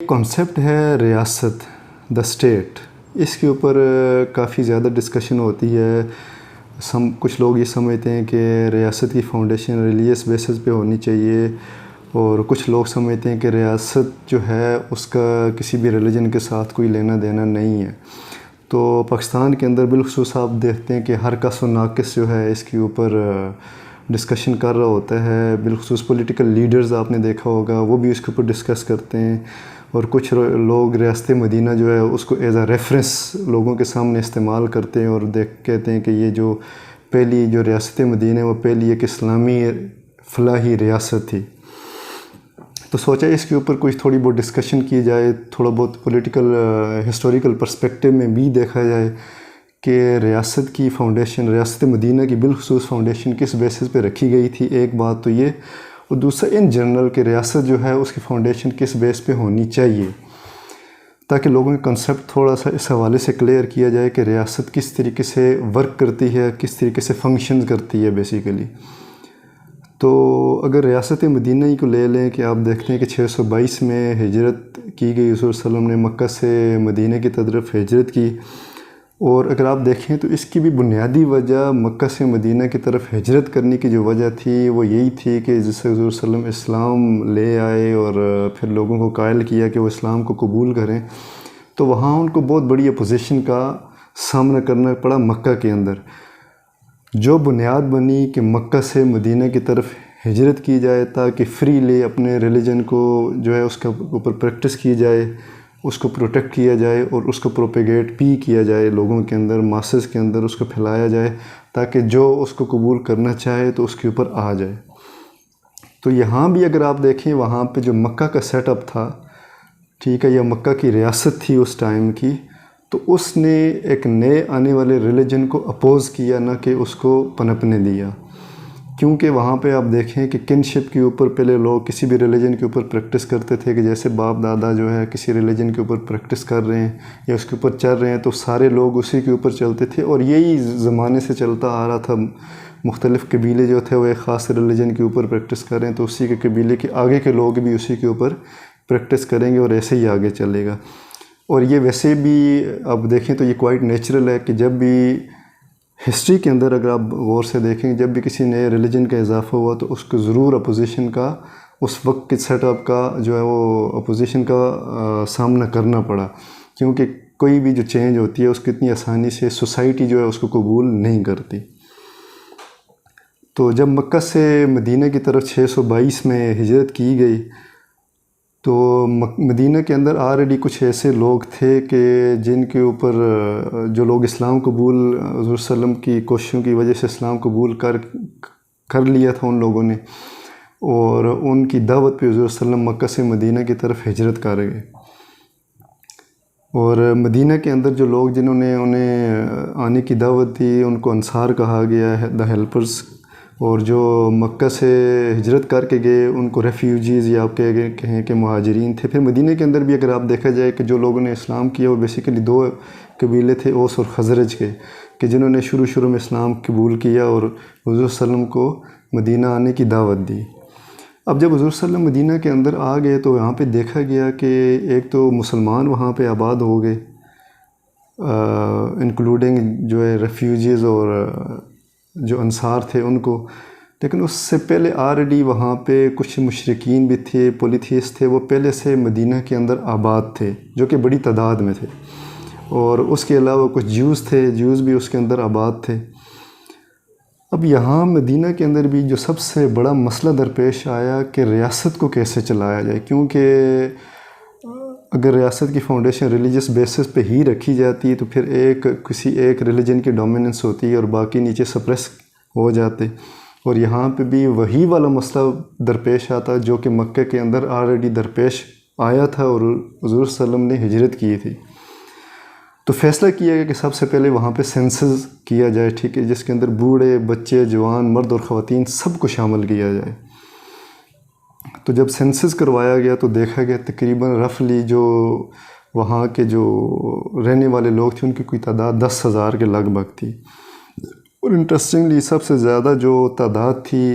Concept ہے ریاست، the state, اس کے اوپر کافی زیادہ ڈسکشن ہوتی ہے. کچھ لوگ یہ سمجھتے ہیں کہ ریاست کی فاؤنڈیشن ریلیجیس بیسس پہ ہونی چاہیے، اور کچھ لوگ سمجھتے ہیں کہ ریاست جو ہے اس کا کسی بھی ریلیجن کے ساتھ کوئی لینا دینا نہیں ہے. تو پاکستان کے اندر بالخصوص آپ دیکھتے ہیں کہ ہر کس و ناقص جو ہے اس کے اوپر ڈسکشن کر رہا ہوتا ہے. بالخصوص پولیٹیکل لیڈرز آپ نے دیکھا ہوگا، وہ بھی اس کے اوپر ڈسکس کرتے ہیں، اور کچھ لوگ ریاست مدینہ جو ہے اس کو ایز اے ریفرنس لوگوں کے سامنے استعمال کرتے ہیں، اور کہتے ہیں کہ یہ جو پہلی جو ریاست مدینہ ہے وہ پہلی ایک اسلامی فلاحی ریاست تھی. تو سوچا اس کے اوپر کچھ تھوڑی بہت ڈسکشن کی جائے، تھوڑا بہت پولیٹیکل ہسٹوریکل پرسپیکٹیو میں بھی دیکھا جائے کہ ریاست کی فاؤنڈیشن، ریاست مدینہ کی بالخصوص فاؤنڈیشن کس بیسس پہ رکھی گئی تھی. ایک بات تو یہ، اور دوسرا ان جنرل کہ ریاست جو ہے اس کی فاؤنڈیشن کس بیس پہ ہونی چاہیے، تاکہ لوگوں کا کنسیپٹ تھوڑا سا اس حوالے سے کلیئر کیا جائے کہ ریاست کس طریقے سے ورک کرتی ہے، کس طریقے سے فنکشن کرتی ہے بیسیکلی. تو اگر ریاست مدینہ ہی کو لے لیں کہ آپ دیکھتے ہیں کہ 622 میں ہجرت کی گئی، حضور صلی اللہ علیہ وسلم نے مکہ سے مدینہ کی طرف ہجرت کی. اور اگر آپ دیکھیں تو اس کی بھی بنیادی وجہ مکہ سے مدینہ کی طرف ہجرت کرنے کی جو وجہ تھی وہ یہی تھی کہ جس سے حضور صلی اللہ علیہ وسلم اسلام لے آئے اور پھر لوگوں کو قائل کیا کہ وہ اسلام کو قبول کریں، تو وہاں ان کو بہت بڑی اپوزیشن کا سامنا کرنا پڑا مکہ کے اندر. جو بنیاد بنی کہ مکہ سے مدینہ کی طرف ہجرت کی جائے تاکہ فریلی اپنے ریلیجن کو جو ہے اس کے اوپر پریکٹس کی جائے، اس کو پروٹیکٹ کیا جائے، اور اس کو پروپیگیٹ بھی کیا جائے لوگوں کے اندر، ماسز کے اندر اس کو پھیلایا جائے، تاکہ جو اس کو قبول کرنا چاہے تو اس کے اوپر آ جائے. تو یہاں بھی اگر آپ دیکھیں وہاں پہ جو مکہ کا سیٹ اپ تھا، ٹھیک ہے، یا مکہ کی ریاست تھی اس ٹائم کی، تو اس نے ایک نئے آنے والے ریلیجن کو اپوز کیا، نہ کہ اس کو پنپنے دیا. کیونکہ وہاں پہ آپ دیکھیں کہ کنشپ کے اوپر پہلے لوگ کسی بھی ریلیجن کے اوپر پریکٹس کرتے تھے، کہ جیسے باپ دادا جو ہے کسی ریلیجن کے اوپر پریکٹس کر رہے ہیں یا اس کے اوپر چل رہے ہیں، تو سارے لوگ اسی کے اوپر چلتے تھے، اور یہی زمانے سے چلتا آ رہا تھا. مختلف قبیلے جو تھے وہ ایک خاص ریلیجن کے اوپر پریکٹس کر رہے ہیں، تو اسی کے قبیلے کے آگے کے لوگ بھی اسی کے اوپر پریکٹس کریں گے، اور ایسے ہی آگے چلے گا. اور یہ ویسے بھی اب دیکھیں تو یہ کوائٹ نیچرل ہے کہ جب بھی ہسٹری کے اندر اگر آپ غور سے دیکھیں، جب بھی کسی نئے ریلیجن کا اضافہ ہوا تو اس کو ضرور اپوزیشن کا، اس وقت کے سیٹ اپ کا جو ہے وہ اپوزیشن کا سامنا کرنا پڑا، کیونکہ کوئی بھی جو چینج ہوتی ہے اس کو اتنی آسانی سے سوسائٹی جو ہے اس کو قبول نہیں کرتی. تو جب مکہ سے مدینہ کی طرف 622 میں ہجرت کی گئی، تو مدینہ کے اندر آلریڈی کچھ ایسے لوگ تھے کہ جن کے اوپر جو لوگ اسلام قبول، حضور صلی اللہ علیہ وسلم کی کوششوں کی وجہ سے اسلام قبول کر لیا تھا ان لوگوں نے، اور ان کی دعوت پہ حضور صلی اللہ علیہ وسلم مکہ سے مدینہ کی طرف ہجرت کر گئے. اور مدینہ کے اندر جو لوگ جنہوں نے انہیں آنے کی دعوت دی ان کو انصار کہا گیا ہے، دا ہیلپرز. اور جو مکہ سے ہجرت کر کے گئے ان کو ریفیوجیز یا آپ کہیں کہ مہاجرین تھے. پھر مدینہ کے اندر بھی اگر آپ دیکھا جائے کہ جو لوگوں نے اسلام کیا وہ بیسیکلی دو قبیلے تھے، اوس اور خزرج کے، کہ جنہوں نے شروع میں اسلام قبول کیا اور حضور صلی اللہ علیہ وسلم کو مدینہ آنے کی دعوت دی. اب جب حضور صلی اللہ علیہ وسلم مدینہ کے اندر آ گئے تو یہاں پہ دیکھا گیا کہ ایک تو مسلمان وہاں پہ آباد ہو گئے، انکلوڈنگ جو ہے ریفیوجیز اور جو انصار تھے ان کو. لیکن اس سے پہلے آلریڈی وہاں پہ کچھ مشرکین بھی تھے، پولیتھیس تھے، وہ پہلے سے مدینہ کے اندر آباد تھے، جو کہ بڑی تعداد میں تھے. اور اس کے علاوہ کچھ جیوز تھے، جیوز بھی اس کے اندر آباد تھے. اب یہاں مدینہ کے اندر بھی جو سب سے بڑا مسئلہ درپیش آیا کہ ریاست کو کیسے چلایا جائے، کیونکہ اگر ریاست کی فاؤنڈیشن ریلیجس بیسس پہ ہی رکھی جاتی تو پھر کسی ایک ریلیجن کی ڈومیننس ہوتی اور باقی نیچے سپریس ہو جاتے. اور یہاں پہ بھی وہی والا مسئلہ درپیش آتا جو کہ مکہ کے اندر آلریڈی درپیش آیا تھا اور حضور صلی اللہ علیہ وسلم نے ہجرت کی تھی. تو فیصلہ کیا گیا کہ سب سے پہلے وہاں پہ سینسز کیا جائے، ٹھیک ہے، جس کے اندر بوڑھے، بچے، جوان، مرد اور خواتین سب کو شامل کیا جائے. تو جب سینسز کروایا گیا تو دیکھا گیا تقریباً رفلی جو وہاں کے جو رہنے والے لوگ تھے ان کی کوئی تعداد 10,000 کے لگ بھگ تھی. اور انٹرسٹنگلی سب سے زیادہ جو تعداد تھی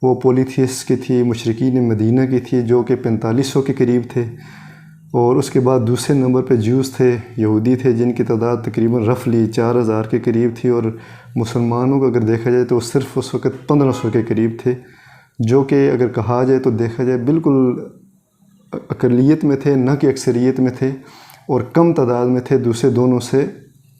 وہ پولیتھیس کی تھی، مشرکین مدینہ کی تھی، جو کہ 4500 کے قریب تھے. اور اس کے بعد دوسرے نمبر پہ جوز تھے، یہودی تھے، جن کی تعداد تقریباً رفلی 4000 کے قریب تھی، اور مسلمانوں کو اگر دیکھا جائے تو صرف اس وقت 1500 کے قریب تھے، جو کہ اگر کہا جائے تو دیکھا جائے بالکل اقلیت میں تھے، نہ کہ اکثریت میں تھے، اور کم تعداد میں تھے دوسرے دونوں سے۔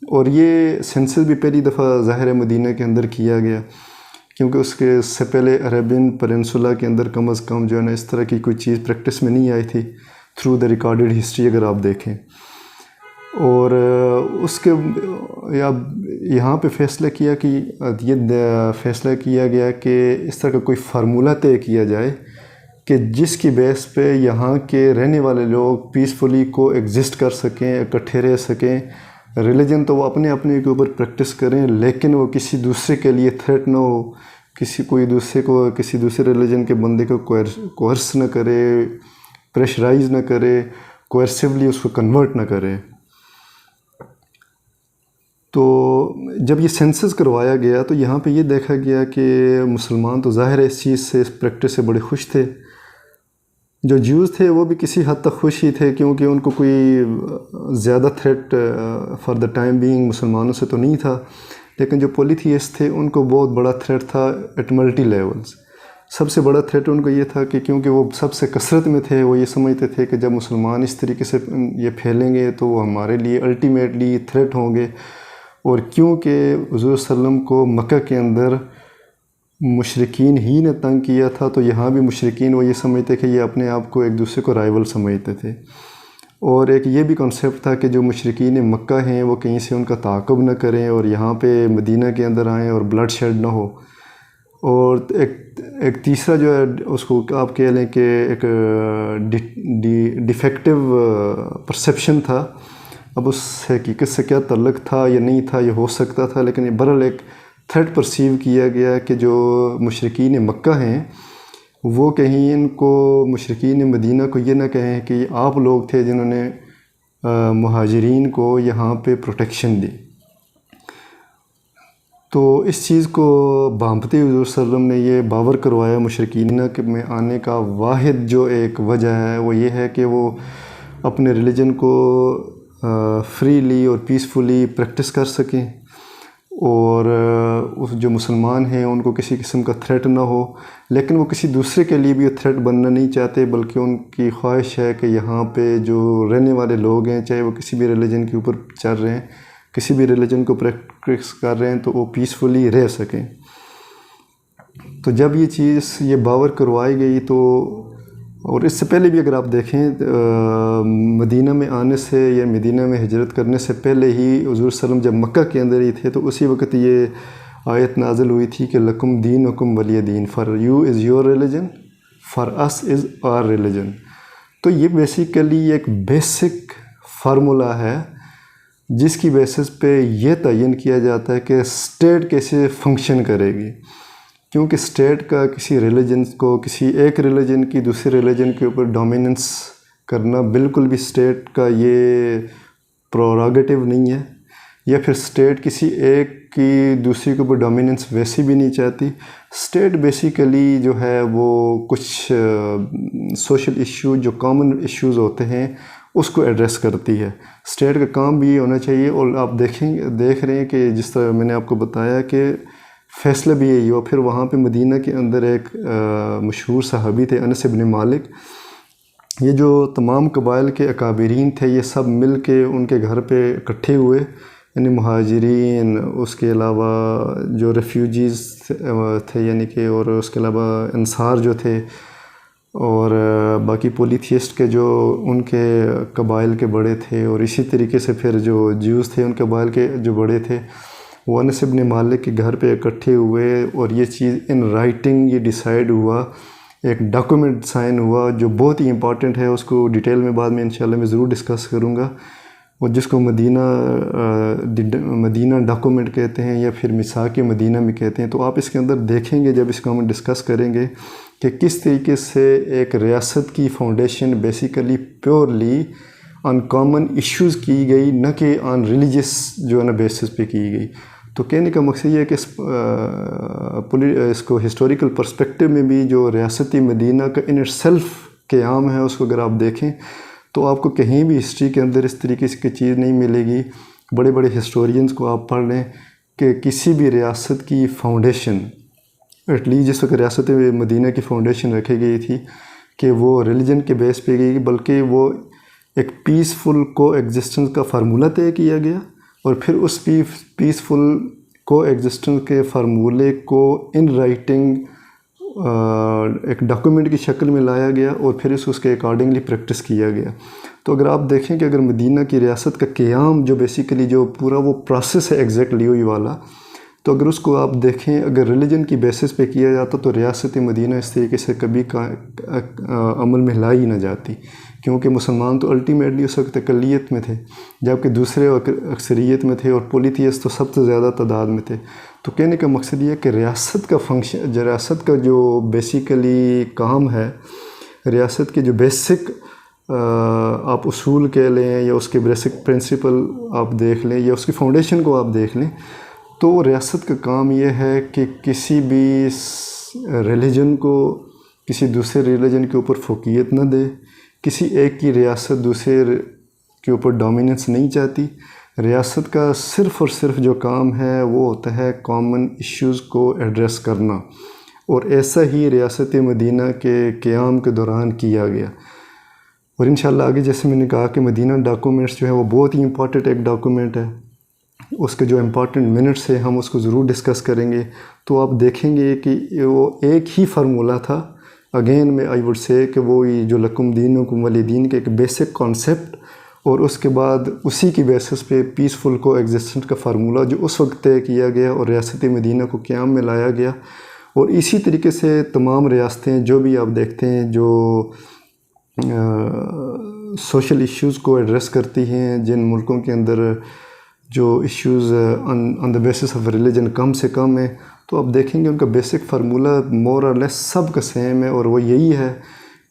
اور یہ سینسس بھی پہلی دفعہ ظاہر مدینہ کے اندر کیا گیا، کیونکہ اس کے سے پہلے عربین پیننسولا کے اندر کم از کم جو ہے نا اس طرح کی کوئی چیز پریکٹس میں نہیں آئی تھی تھرو دا ریکارڈڈ ہسٹری اگر آپ دیکھیں۔ اور اس کے یہاں پہ فیصلہ کیا کہ یہ فیصلہ کیا گیا کہ اس طرح کا کوئی فارمولہ طے کیا جائے کہ جس کی بیس پہ یہاں کے رہنے والے لوگ پیسفلی کو ایگزسٹ کر سکیں، اکٹھے رہ سکیں۔ ریلیجن تو وہ اپنے اپنے کے اوپر پریکٹس کریں، لیکن وہ کسی دوسرے کے لیے تھریٹ نہ ہو، کسی دوسرے ریلیجن کے بندے کو کوئرس نہ کرے، پریشرائز نہ کرے، کوئرسیولی اس کو کنورٹ نہ کرے۔ تو جب یہ سینسس کروایا گیا تو یہاں پہ یہ دیکھا گیا کہ مسلمان تو ظاہر ہے اس چیز سے، اس پریکٹس سے بڑے خوش تھے۔ جو جیوز تھے وہ بھی کسی حد تک خوش ہی تھے، کیونکہ ان کو کوئی زیادہ threat for the time being مسلمانوں سے تو نہیں تھا، لیکن جو پولیتھیسٹ تھے ان کو بہت بڑا تھریٹ تھا ایٹ ملٹی لیولز۔ سب سے بڑا تھریٹ ان کو یہ تھا کہ کیونکہ وہ سب سے کثرت میں تھے، وہ یہ سمجھتے تھے کہ جب مسلمان اس طریقے سے یہ پھیلیں گے تو وہ ہمارے لیے الٹیمیٹلی تھریٹ ہوں گے۔ اور کیونکہ حضور صلی اللہ علیہ وسلم کو مکہ کے اندر مشرکین ہی نے تنگ کیا تھا، تو یہاں بھی مشرکین وہ یہ سمجھتے کہ یہ اپنے آپ کو ایک دوسرے کو رائیول سمجھتے تھے۔ اور ایک یہ بھی کنسیپٹ تھا کہ جو مشرکین مکہ ہیں وہ کہیں سے ان کا تعاقب نہ کریں اور یہاں پہ مدینہ کے اندر آئیں اور بلڈ شیڈ نہ ہو۔ اور ایک تیسرا جو ہے اس کو آپ کہہ لیں کہ ایک ڈیفیکٹو پرسیپشن تھا۔ اب اس حقیقت سے کیا تعلق تھا یا نہیں تھا، یہ ہو سکتا تھا، لیکن بہرحال ایک تھریٹ پرسیو کیا گیا کہ جو مشرکین مکہ ہیں وہ کہیں ان کو مشرکین مدینہ کو یہ نہ کہیں کہ آپ لوگ تھے جنہوں نے مہاجرین کو یہاں پہ پروٹیکشن دی۔ تو اس چیز کو بھانپتے حضور صلی اللہ علیہ وسلم نے یہ باور کروایا مشرکین میں آنے کا واحد جو ایک وجہ ہے وہ یہ ہے کہ وہ اپنے ریلیجن کو فریلی اور پیسفلی پریکٹس کر سکیں، اور جو مسلمان ہیں ان کو کسی قسم کا تھریٹ نہ ہو، لیکن وہ کسی دوسرے کے لیے بھی تھریٹ بننا نہیں چاہتے، بلکہ ان کی خواہش ہے کہ یہاں پہ جو رہنے والے لوگ ہیں، چاہے وہ کسی بھی ریلیجن کے اوپر چل رہے ہیں، کسی بھی ریلیجن کو پریکٹس کر رہے ہیں، تو وہ پیسفلی رہ سکیں۔ تو جب یہ چیز یہ باور کروائی گئی تو، اور اس سے پہلے بھی اگر آپ دیکھیں مدینہ میں آنے سے یا مدینہ میں ہجرت کرنے سے پہلے ہی حضور صلی اللہ علیہ وسلم جب مکہ کے اندر ہی تھے تو اسی وقت یہ آیت نازل ہوئی تھی کہ لکم دینکم ولی دین، for you is your religion, for us is our religion. تو یہ بیسیکلی ایک بیسک فارمولہ ہے جس کی بیسس پہ یہ تعین کیا جاتا ہے کہ اسٹیٹ کیسے فنکشن کرے گی، کیونکہ اسٹیٹ کا کسی ریلیجن کو، کسی ایک ریلیجن کی دوسرے ریلیجن کے اوپر ڈومیننس کرنا بالکل بھی اسٹیٹ کا یہ پروراگیٹو نہیں ہے، یا پھر اسٹیٹ کسی ایک کی دوسری کے اوپر ڈومیننس ویسی بھی نہیں چاہتی۔ اسٹیٹ بیسیکلی جو ہے وہ کچھ سوشل ایشو، جو کامن ایشوز ہوتے ہیں اس کو ایڈریس کرتی ہے۔ اسٹیٹ کا کام بھی یہ ہونا چاہیے، اور آپ دیکھ رہے ہیں کہ جس طرح میں نے آپ کو بتایا کہ فیصلہ بھی یہی ہو۔ پھر وہاں پہ مدینہ کے اندر ایک مشہور صحابی تھے انس بن مالک، یہ جو تمام قبائل کے اکابرین تھے یہ سب مل کے ان کے گھر پہ اکٹھے ہوئے، یعنی مہاجرین، اس کے علاوہ جو ریفیوجیز تھے یعنی کہ، اور اس کے علاوہ انصار جو تھے، اور باقی پولیتھیسٹ کے جو ان کے قبائل کے بڑے تھے، اور اسی طریقے سے پھر جو جیوز تھے ان قبائل کے جو بڑے تھے، وہ انس بن مالک کے گھر پہ اکٹھے ہوئے، اور یہ چیز ان رائٹنگ یہ ڈیسائیڈ ہوا، ایک ڈاکومنٹ سائن ہوا جو بہت ہی امپورٹنٹ ہے، اس کو ڈیٹیل میں بعد میں انشاءاللہ میں ضرور ڈسکس کروں گا، اور جس کو مدینہ ڈاکومنٹ کہتے ہیں یا پھر میثاق مدینہ میں کہتے ہیں۔ تو آپ اس کے اندر دیکھیں گے جب اس کو ہم ڈسکس کریں گے کہ کس طریقے سے ایک ریاست کی foundation basically purely on common issues کی گئی، نہ کہ آن ریلیجس جو ہے نا بیسس پہ کی گئی۔ تو کہنے کا مقصد یہ ہے کہ اس کو ہسٹوریکل پرسپیکٹیو میں بھی جو ریاستی مدینہ کا ان اٹ سیلف قیام ہے اس کو اگر آپ دیکھیں تو آپ کو کہیں بھی ہسٹری کے اندر اس طریقے کی چیز نہیں ملے گی. بڑے بڑے ہسٹورینز کو آپ پڑھ لیں کہ کسی بھی ریاست کی فاؤنڈیشن، ایٹ لیسٹ جس وقت ریاست مدینہ کی فاؤنڈیشن رکھی گئی تھی، کہ وہ ریلیجن کے بیس پہ گئی، بلکہ وہ ایک پیسفل کو ایگزسٹنس کا فارمولہ طے کیا گیا، اور پھر اس پیسفل کو ایگزسٹنس کے فارمولے کو ان رائٹنگ ایک ڈاکومنٹ کی شکل میں لایا گیا، اور پھر اس کے اکارڈنگلی پریکٹس کیا گیا. تو اگر آپ دیکھیں کہ اگر مدینہ کی ریاست کا قیام جو بیسیکلی جو پورا وہ پروسیس ہے ایگزیکٹلی وہی والا، تو اگر اس کو آپ دیکھیں اگر ریلیجن کی بیسس پہ کیا جاتا تو ریاست مدینہ اس طریقے سے کبھی عمل میں لائی نہ جاتی، کیونکہ مسلمان تو الٹیمیٹلی اس وقت اقلیت میں تھے، جبکہ دوسرے اکثریت میں تھے، اور پولیتھیس تو سب سے زیادہ تعداد میں تھے. تو کہنے کا مقصد یہ ہے کہ ریاست کا فنکشن، ریاست کا جو بیسیکلی کام ہے، ریاست کے جو بیسک آپ اصول کہہ لیں یا اس کے بیسک پرنسپل آپ دیکھ لیں یا اس کی فاؤنڈیشن کو آپ دیکھ لیں، تو ریاست کا کام یہ ہے کہ کسی بھی ریلیجن کو کسی دوسرے ریلیجن کے اوپر فوقیت نہ دے. کسی ایک کی ریاست دوسرے کے اوپر ڈومیننس نہیں چاہتی. ریاست کا صرف اور صرف جو کام ہے وہ ہوتا ہے کامن ایشوز کو ایڈریس کرنا، اور ایسا ہی ریاست مدینہ کے قیام کے دوران کیا گیا. اور انشاءاللہ آگے جیسے میں نے کہا کہ مدینہ ڈاکومنٹس جو ہے وہ بہت ہی امپورٹنٹ ایک ڈاکومنٹ ہے، اس کے جو امپورٹنٹ منٹس ہیں ہم اس کو ضرور ڈسکس کریں گے. تو آپ دیکھیں گے کہ وہ ایک ہی فارمولہ تھا. اگین میں آئی وڈ سے کہ وہ جو لکم دینکم ولی دین کے ایک بیسک کانسیپٹ، اور اس کے بعد اسی کی بیسس پہ پیسفل کو ایگزسٹنٹ کا فارمولہ جو اس وقت طے کیا گیا اور ریاست مدینہ کو قیام میں لایا گیا. اور اسی طریقے سے تمام ریاستیں جو بھی آپ دیکھتے ہیں جو سوشل ایشوز کو ایڈریس کرتی ہیں، جن ملکوں کے اندر جو issues on the basis of religion کم سے کم ہیں، تو آپ دیکھیں گے ان کا بیسک فارمولہ مور اور لیس سب کا سیم ہے، اور وہ یہی ہے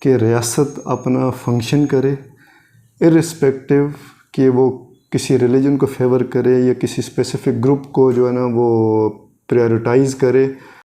کہ ریاست اپنا فنکشن کرے ارسپیکٹیو کہ وہ کسی ریلیجن کو فیور کرے یا کسی اسپیسیفک گروپ کو جو ہے نا وہ پریورٹائز کرے.